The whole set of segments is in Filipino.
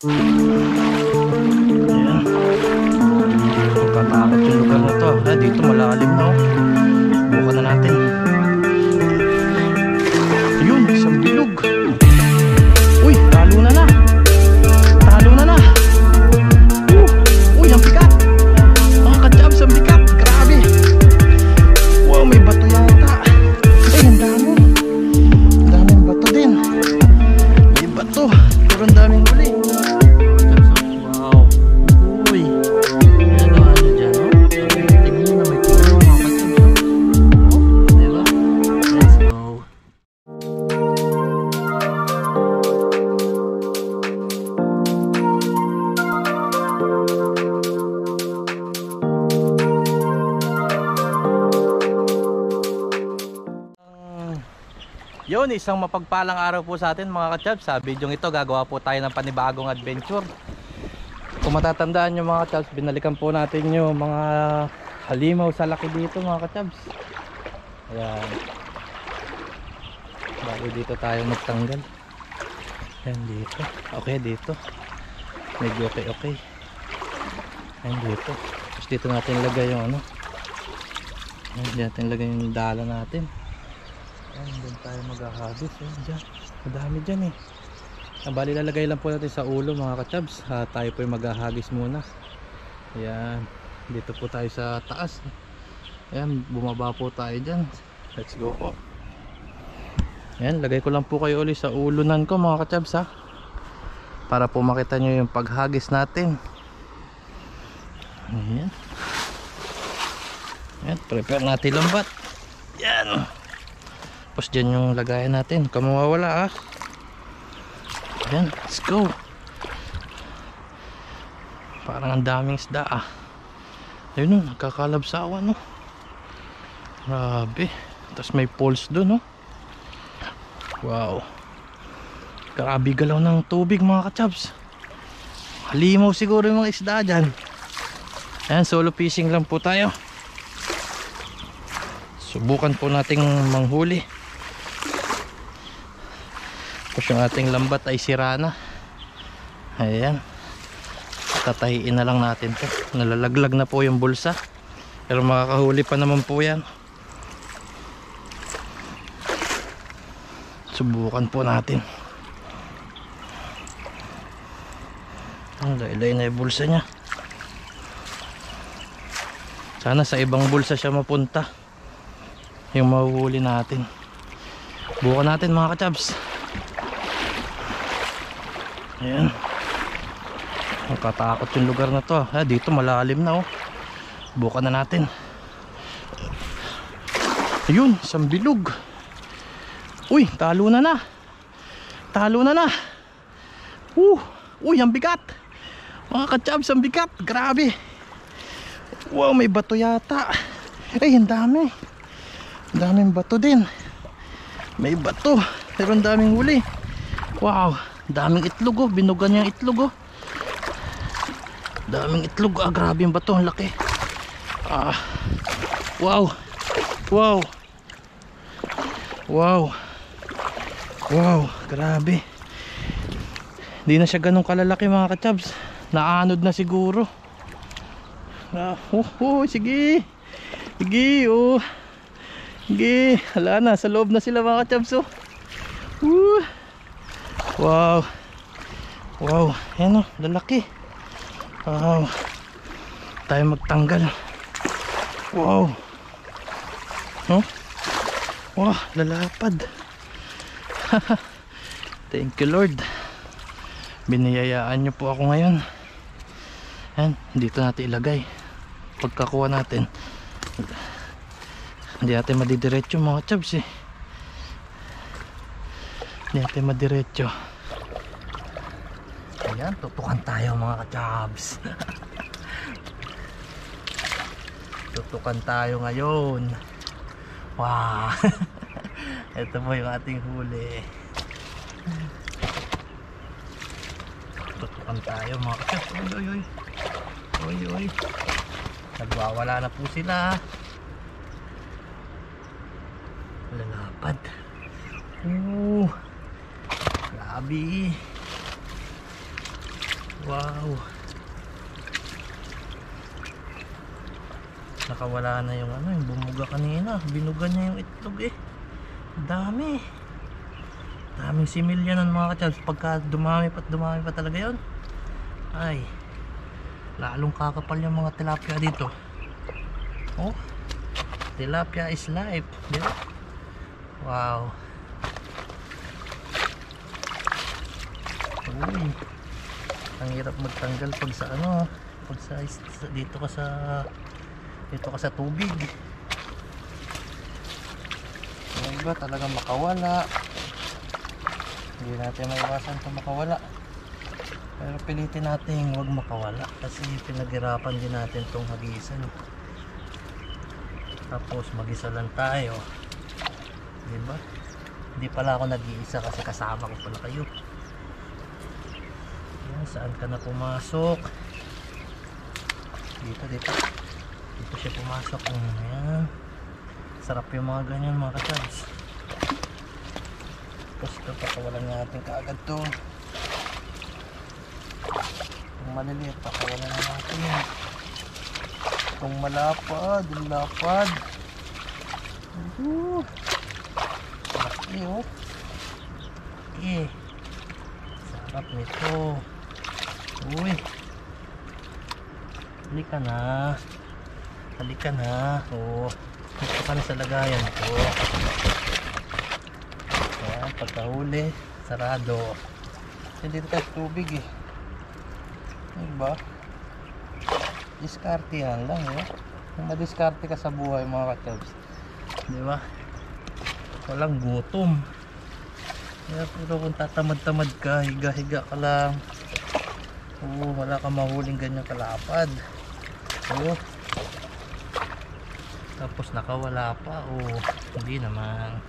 Ayan. Nakatakot yung lugar na to. Dito malalim na oh. Bukan na natin. Ayun, isang bilog. Uy, talo na na. Talo na na. Uy, ang bigat. Mga ka-jabs, ang bigat. Grabe. Wow, may bato yata. Ay, ang dami. Ang daming bato din. May bato. Pero ang daming huli. Wow. Uy. Ano dyan, no? Tingnan nyo na may kulong mga ka-jabs. Oh, diba? Let's go. Yun, isang mapagpalang araw po sa atin mga ka-chabs. Sa video ito gagawa po tayo ng panibagong adventure. Kung matatandaan nyo mga ka-chabs, binalikan po natin yung mga halimaw sa laki dito mga ka-chabs. Ayan. Bago dito tayo magtanggal. Ayan dito. Okay dito. Medyo okay. Ayan dito. Tapos dito natin lagay yung ano. Ayan dito natin lagay yung dala natin. Ayan, doon tayo maghahagis. Ayan dyan. Madami dyan eh. Bali lalagay lang po natin sa ulo mga ka-chabs. Tayo po yung maghahagis muna. Ayan. Dito po tayo sa taas. Ayan, bumaba po tayo dyan. Let's go po. Ayan, lagay ko lang po kayo ulit sa ulunan ko mga ka-chabs ha. Para po makita nyo yung paghagis natin. Ayan. Ayan, prepare natin lambat. Ayan. Tapos dyan yung lagayan natin. Huwag ka mawawala ah. Ayan, let's go. Parang ang daming isda ah. Ayun o, nagkakalabsawa no. Grabe. Tapos may poles doon no. Wow. Grabe galaw ng tubig mga ka-chabs. Halimaw siguro yung mga isda dyan. Ayan, solo fishing lang po tayo. Subukan po nating manghuli. Tapos yung ating lambat ay sira na. Ayan. Tatahiin na lang natin to. Nalalaglag na po yung bulsa. Pero makakahuli pa naman po yan. Subukan po natin. Ang laylay na yung bulsa nya. Sana sa ibang bulsa siya mapunta yung mahuhuli natin. Bukan natin mga ka-chabs. Ayan. Nakatakot yung lugar na to. Dito malalim na oh. Bukan na natin. Ayun, isang bilog. Uy, talo na na. Talo na na. Uy, ang bigat. Mga ka-chabs, ang bigat. Grabe. Wow, may bato yata. Ay, ang dami. Ang daming bato din. May bato. Pero ang daming huli. Wow. Daming itlog oh, binugan niya yung itlog oh. Daming itlog grabe yung bato, ang laki. Wow. Wow. Wow. Wow, grabe. Hindi na siya ganun kalalaki mga ka-chabs. Naanod na siguro. Sige. Sige oh. Sige, hala na, sa loob na sila mga ka-chabs oh. Wow. Wow, ayan o, lalaki. Wow. Tayo magtanggal. Wow. Huh? Wow, lalapad. Thank you Lord. Biniyayaan nyo po ako ngayon. Ayan, dito natin ilagay. Pagkakuha natin, hindi natin madidiretso mga chabs eh. Hindi natin madiretso. Ayan, tutukan tayo mga ka-chabs. Tutukan tayo ngayon. Wow. Ito po yung ating huli. Tutukan tayo mga ka-chabs. Uy. Nagwawala na po sila. Lalapad. Grabe. Wow. Nakawala na yung ano, yung bumuga kanina. Binuga niya yung itlog eh. Dami. Daming similya ng mga ka-Chabs. Pagka dumami pa talaga yun, ay lalong kakapal yung mga tilapia dito. Oh, tilapia is life, di ba? Wow. Uy, ang hirap magtanggal pag sa ano, pag sa dito ka sa tubig. Ano ba talagang makawala? Hindi natin maiwasan kung makawala, pero pilitin natin huwag makawala kasi pinaghirapan din natin itong hagisan, tapos mag-isa lang tayo, diba? Hindi pala ako nag-iisa kasi kasama ko pala kayo. Yan, saan ka na pumasok? Dito siya pumasok. Ayan, sarap yung mga ganyan mga ka-Chabs. Tapos ito, pakawalan natin kaagad to. Kung maliliit, pakawalan na natin. Kung malapad, yung lapad. Laki oh. Okay. Sarap nito. Uy. Halika na. Halika na. Oh. Dito ka na sa lagayan ko. Ayan, pagkahuli, sarado. Hindi tayo tubig eh. Diba? Diskarte yan lang eh. Kung madiskarte ka sa buhay mga ka-Chabs, diba? Walang gutom. Kaya pero kung tatamad-tamad ka, higa-higa ka lang, wala kang mahuling ganyan kalapad. Tapos nakawala pa. Hindi naman.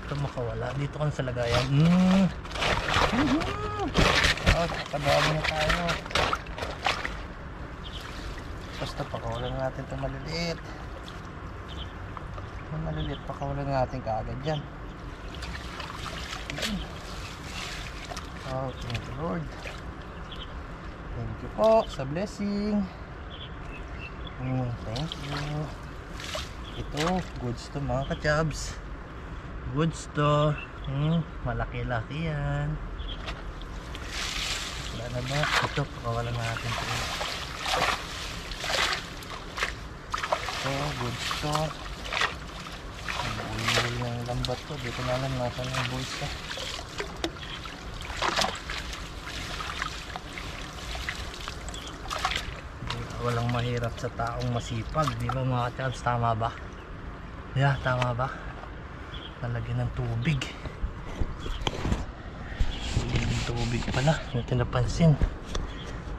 Ito makawala. Dito ka sa lagayan. Kadami na tayo. Basta pakawalan natin ito maliliit. Yung maliliit pakawalan natin kaagad yan. Oh, thank you Lord. Thank you po sa blessing. Thank you. Ito, goods to mga ka-Chabs. Goods to. Malaki-laki yan. Wala na ba? Ito, pakawalan natin ito. Ito, goods to. Ang yung lambat ko. Dito na alam nasan yung boys ko. Walang mahirap sa taong masipag, di ba mga ka-Chabs? Tama ba? Yeah, tama ba? Talagyan ng tubig. Yung tubig pala, hindi napansin.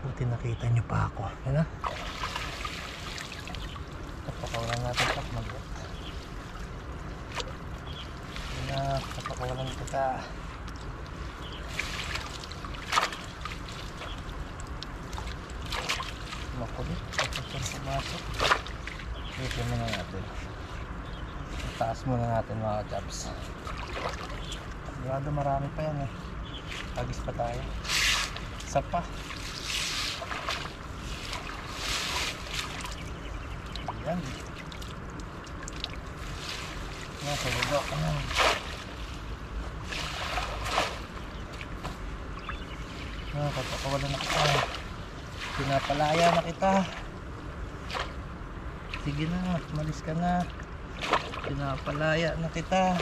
Buti nakita nyo pa ako. Yan na. Napakawalan natin ito. Mag-ut. Yan na, napakawalan kita. Makulit. Kapag pumasok. Ito muna natin. Taas muna natin mga ka-Chabs. Sigurado marami pa yan eh. Agis pa tayo. Isa pa. Yan. Nasa lugar ka na. Kapakawalan na kita. Pinapalaya na kita. Sige na, malis ka na. Pinapalaya na kita.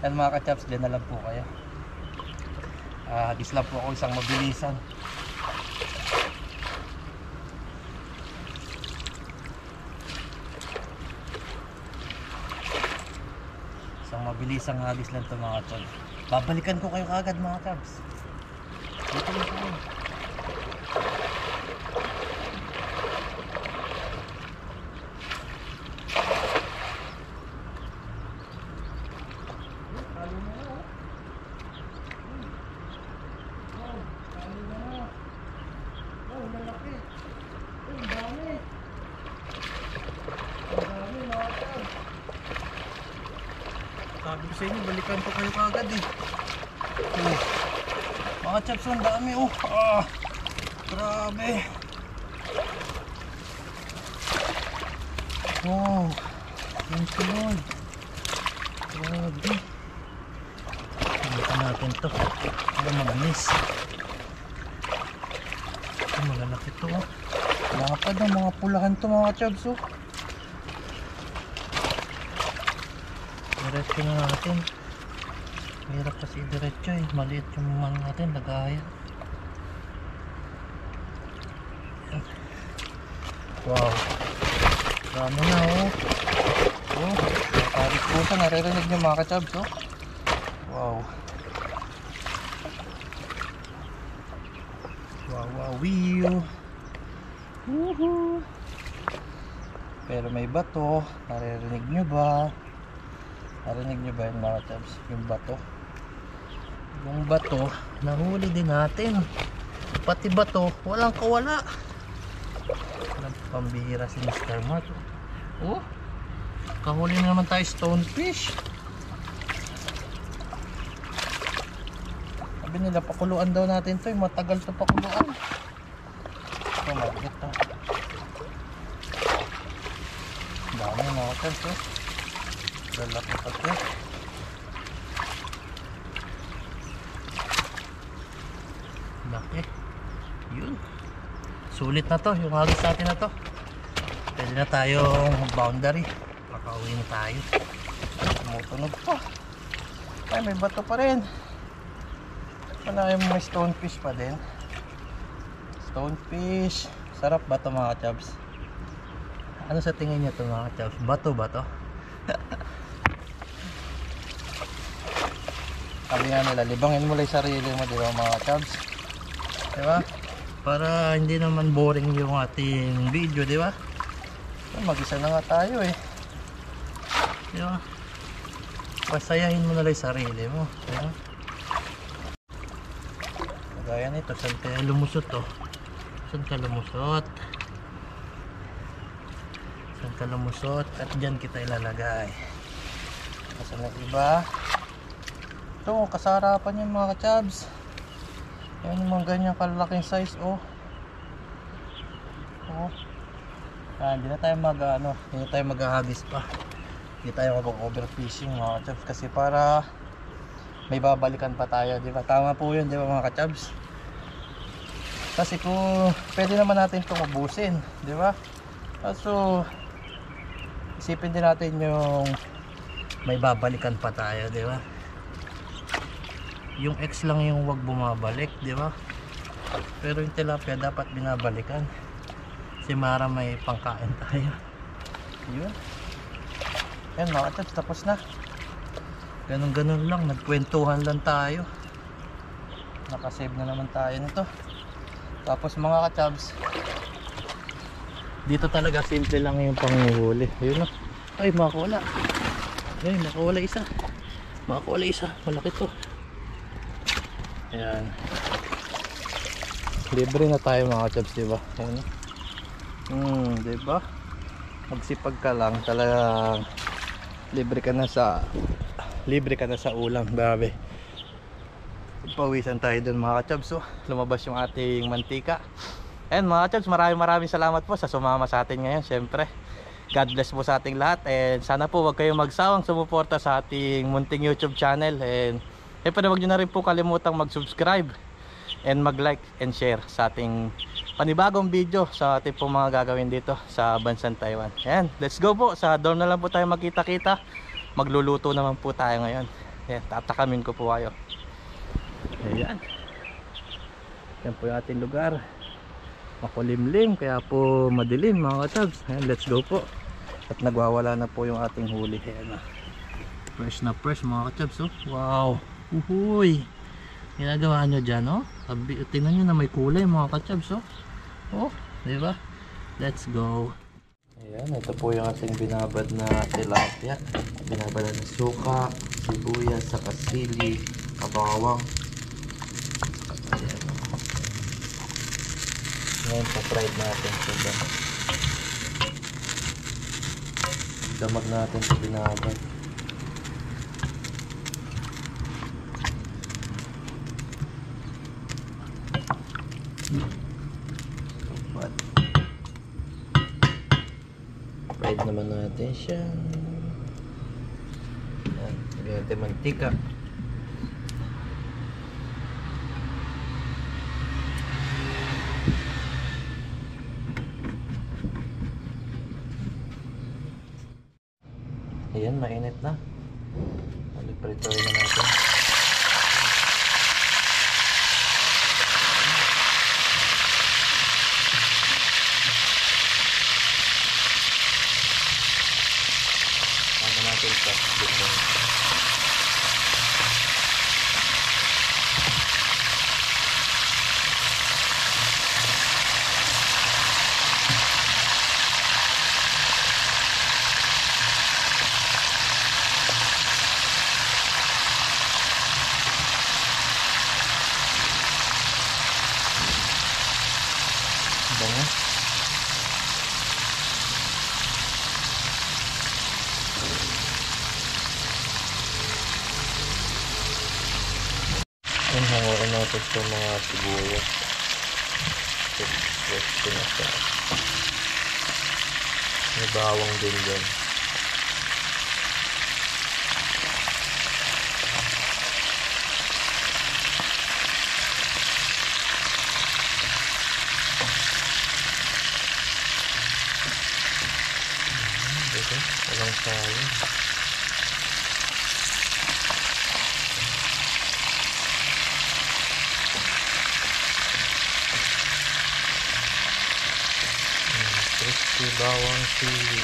Yan mga ka-Chabs, dyan na lang po kayo. Hagis lang po ako isang mabilisan. Isang mabilisang hagis lang ito mga tol. Babalikan ko kayo kagad mga Chabs. Dito lang po. Sabi ko sa inyo, balikan ko kayo kagad eh. Mga chaps, ang dami oh. Ah, grabe. Wow. Thank you Lord. Grabe. Tingnan natin to. Para mabilis. Ito malalaki to oh. Lapad ang mga pulahan to mga chaps oh. Diretso na natin. Hirap kasi diretso eh. Maliit yung man natin. Lagayan. Wow. Dami na oh. Oh. Paris pusa. Naririnig nyo mga kachabs oh. Wow. Wow wow wee. Woohoo. Pero may bato. Naririnig nyo ba? Narinig nyo ba yun mga kachabs? Yung bato. Yung bato nahuli din natin. Pati bato walang kawala. Pambihira si Mr. Mart. Oh, kahuli na naman tayo stonefish. Sabi nila pakuluan daw natin to, matagal to pakuluan. Ito maliit to. Dami natin to. Lalaki pa to. Laki. Yun. Sulit na to, yung hagis natin na to. Pwede na tayong boundary. Makauwi na tayo. Tumutunog pa. Ay, may bato pa rin. Wala yung may stonefish pa din. Stonefish. Sarap ba ito mga chabs? Ano sa tingin nyo ito mga chabs? Bato ba ito? Sabi nga nila, libangin mo lang yung sarili mo, di ba mga chabs? Diba? Para hindi naman boring yung ating video, di ba? Mag-isa na nga tayo eh. Di ba? Pasayahin mo na lang yung sarili mo. Di ba? Kagaya nito, saan kaya lumusot to? Saan ka lumusot? Saan ka lumusot? At dyan kita ilalagay. Kasi na iba. Ito, kasarapan yung mga kachabs. Yan yung mga ganyang kalaking size oh. Oh. Hindi na tayo hindi na tayo maghahagis pa. Hindi tayo mag-overfishing mga kachabs kasi para may babalikan pa tayo, di ba? Tama po yun, di ba mga kachabs? Kasi kung pwede naman natin itong ubusin, di ba? So isipin din natin yung may babalikan pa tayo, di ba? Yung X lang yung wag bumabalik, di ba? Pero yung tilapia dapat binabalikan. Si Mara may pangkain tayo. Yun. Yan mga kachabs, tapos na. Ganun lang, nagkwentuhan lang tayo. Nakasave na naman tayo nito. Tapos mga kachabs, dito talaga simple lang yung panguhuli. Yun o. Ay, makakawala. Ay, makakawala isa. Makakawala isa. Malaki to. Ayan. Libre na tayo mga kachabs, diba? Ayan. Diba? Magsipag ka lang, talagang libre ka na sa ulam. Grabe. Pawisan tayo dun mga kachabs. So, lumabas yung ating mantika. And mga kachabs, maraming salamat po sa sumama sa atin ngayon. Syempre, God bless po sa ating lahat. And sana po wag kayong magsawang sumuporta sa ating munting YouTube channel. And wag nyo na rin po kalimutang mag-subscribe and mag-like and share sa ating panibagong video sa ating pong mga gagawin dito sa bansang Taiwan. Ayan, let's go po. Sa dorm na lang po tayo magkita-kita. Magluluto naman po tayo ngayon. Ayan, tatakamin ko po kayo. Ayan. Yan po yung ating lugar. Makulimlim, kaya po madilim mga kachabs. Ayan, let's go po. At nagwawala na po yung ating huli. Ayan na. Fresh na fresh mga kachabs. Oh. Wow. Uhuy. Ginagawa nyo dyan, oh. Tingnan nyo na may kulay mga kachabs, oh. Oh, diba? Let's go. Ayan, ito po yung ating binabad na tilapia. Binabad na suka, sibuyas, saka sili, kabawang. Ayan. Ngayon pa-fried natin ito. Damag natin ito binabad. But fried naman natin siya. Yan, lagyan natin mantika. Ayan, mainit na. Prito na natin. Ano natin sa dito. Bango. Ang hangoin natin sa mga sibuyas. Pwede na siya. May bawang din dyan. Dito, walang sayang. Crispy bawang sili.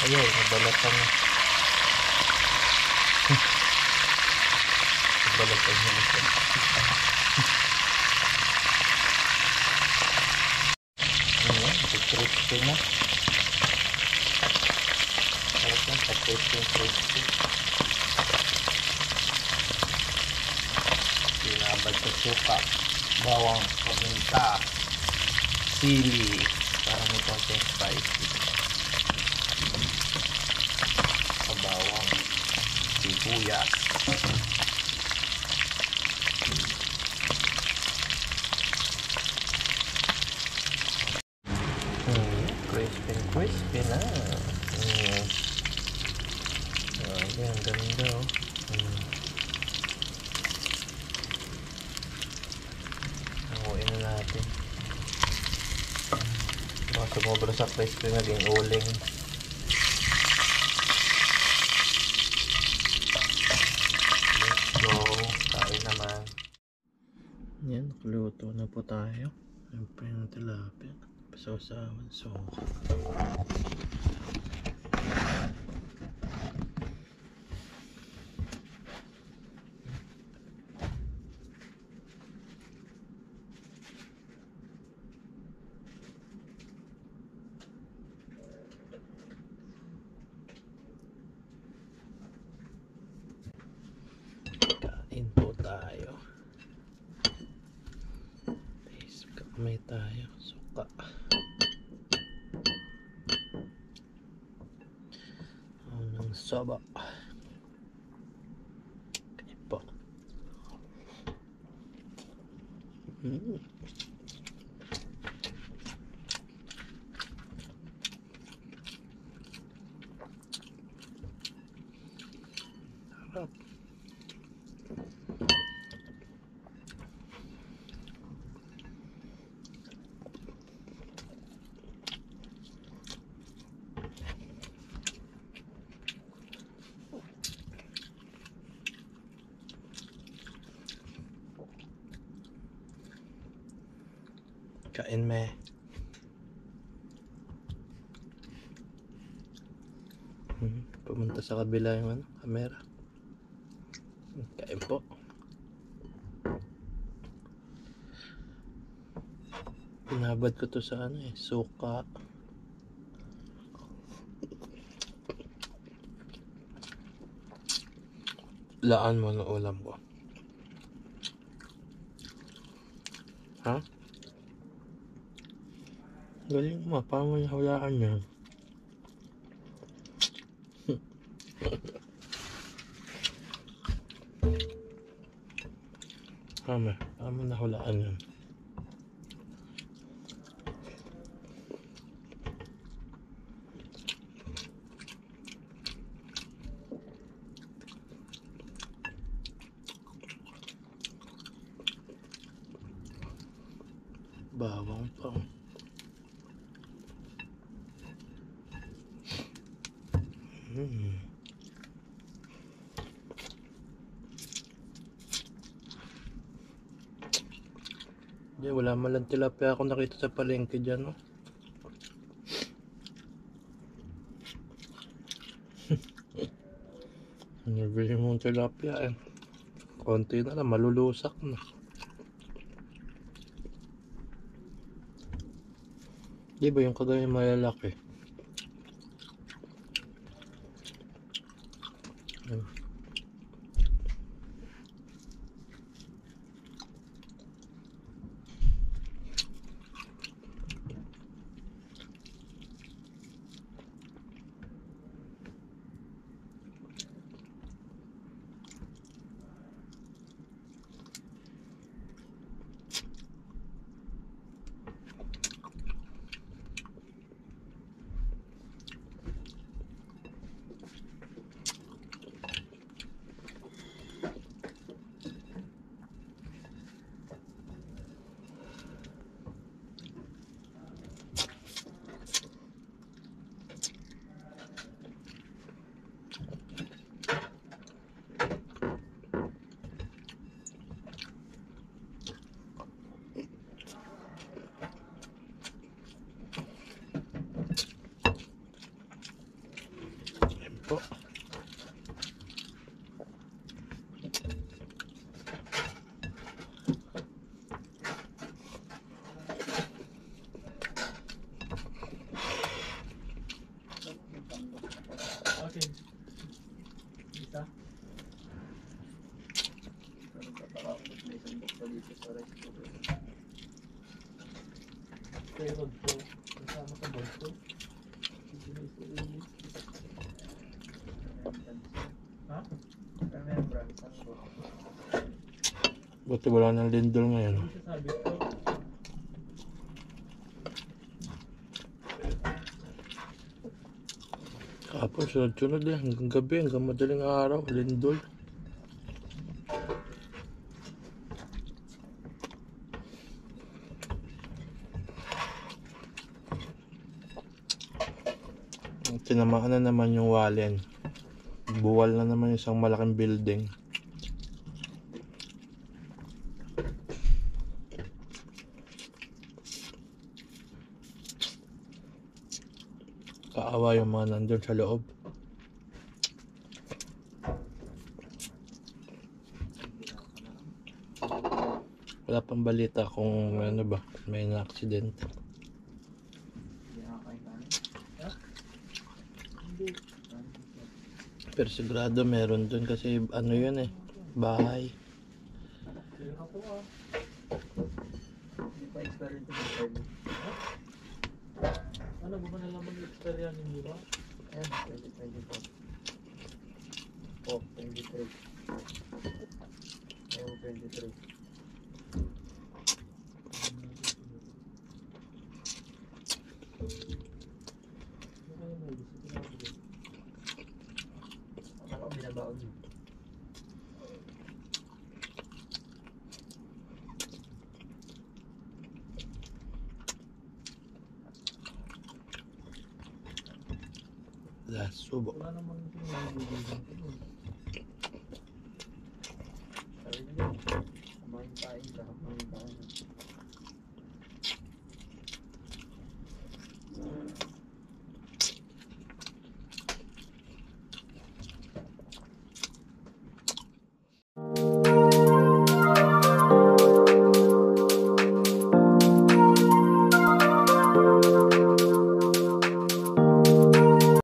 Ayun, nabalatan na. Nabalatan na ito. Ayan, crispy na. Sarap yan, crispy. Pinabad sa suka, bawang, paminta, sili, para may konting spicy. Bawang, sibuyas. Crispy na. Ayan, ganda oh. Hanguin na natin. Baka sumobra sa crispy, naging uling. Kain naman. Yan, nakaluto na po tayo. Siyempre yung tilapia. Pasaw-sawan. So, kain po tayo. May tayo. Suka. Ang saba. Kain po. Sarap. Kain me. Pumunta sa kabila yung camera. Kain po. Pinabad ko to sa suka. Laan mo ng ulam ko. Ha? Galing mo, paano mo nahulaan yan? Paano mo nahulaan yan? Bawang pa. Di, wala man lang tilapia ako nakita sa palengke dyan, no? Nabili mong tilapia eh. Konti na lang, malulusak na. Di ba yung kagaya malalaki? Po. Okay. Isa. Pero to, kasama ka ba ito? Ha? Buti wala ng lindol ngayon. Hindi siya sabi ko. Kapon, sunod-sunod eh. Hanggang gabi, hanggang madaling araw. Lindol. Tinamaan na naman yung walen. Buwal na naman yung isang malaking building. Kaawa yung mga nandun sa loob. Wala pang balita kung ano ba, may na-aksidente. Pero sigurado meron dun kasi ano yun eh, bahay. Hindi pa experience yung driver. Ano ba ba nalaman yung experience hindi ba? Ayan, 2024. Oh, 23. Oh, 23. Ako binabaon yun. Subo. Wala naman yung nabibigyan ko.